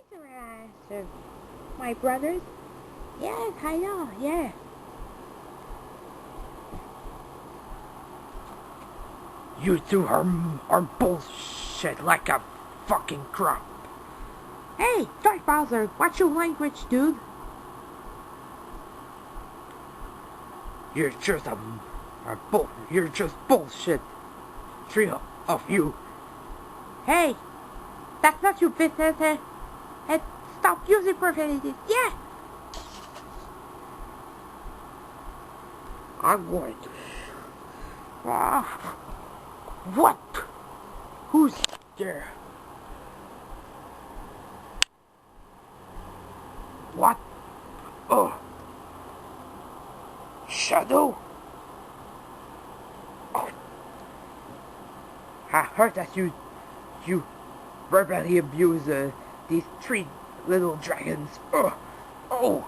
So, my brothers? Yes, I know, yeah. You two are bullshit like a fucking crop. Hey, Dark Bowser, watch your language, dude. You're just you're just bullshit. Three of you. Hey, that's not your business, eh? And stop using profanities, yeah! I'm going to... What? Who's there? What? Oh. Shadow? Oh. I heard that you verbally abuse these three little dragons. Oh. Oh.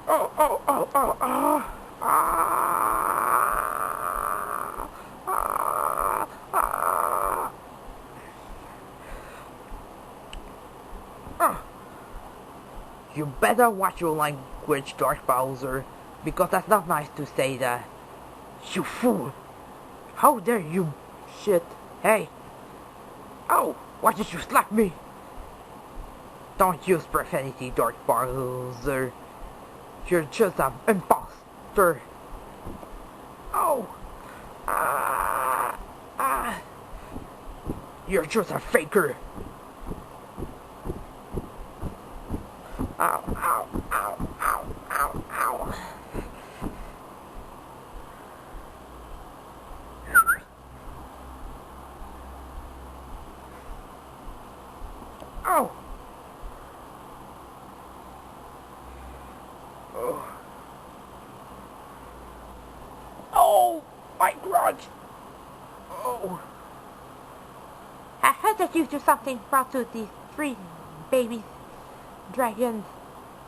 Oh, oh, oh, oh, oh. You better watch your language, Dark Bowser, because that's not nice to say that. You fool! How dare you, shit! Hey! Oh! Why did you slap me? Don't use profanity, Dark Bowser. You're just an imposter. Oh! You're just a faker. Ow, ow, ow, ow, ow, ow. Oh! Oh! Oh! My grudge! Oh! I heard that you do something brought to these three babies. Dragons,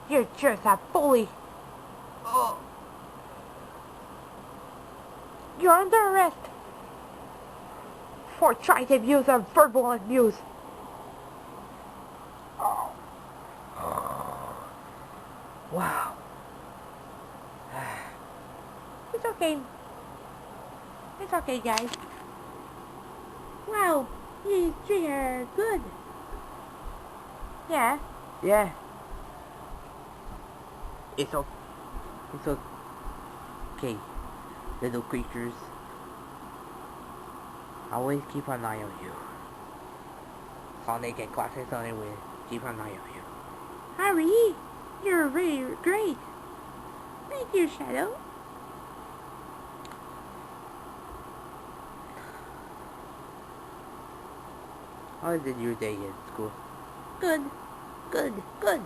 you're just a bully. Oh! You're under arrest for trying to abuse and verbal abuse. Oh. Oh. Wow. It's okay. It's okay, guys. Wow, you three are good. Yeah. Yeah. It's okay, little creatures. Always keep an eye on you. Sonic and Classic Sonic will keep an eye on you. Harry, you're really great. Thank you, Shadow. How did your day at school? Good, good, good.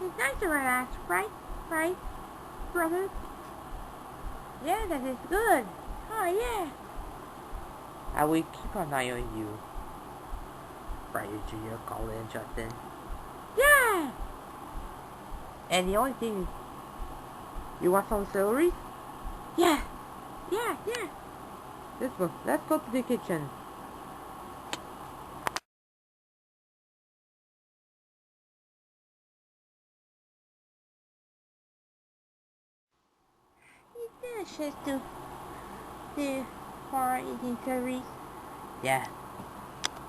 It's nice to relax, right? Right, brother? Yeah, that is good. Oh, yeah. I will keep an eye on you. Brian Jr., Colin and Justin. Yeah! And the only thing... You want some celery? Yeah. Yeah, yeah. Let's go to the kitchen. It's delicious to for eating curries. Yeah.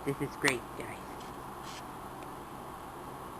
This is great, guys.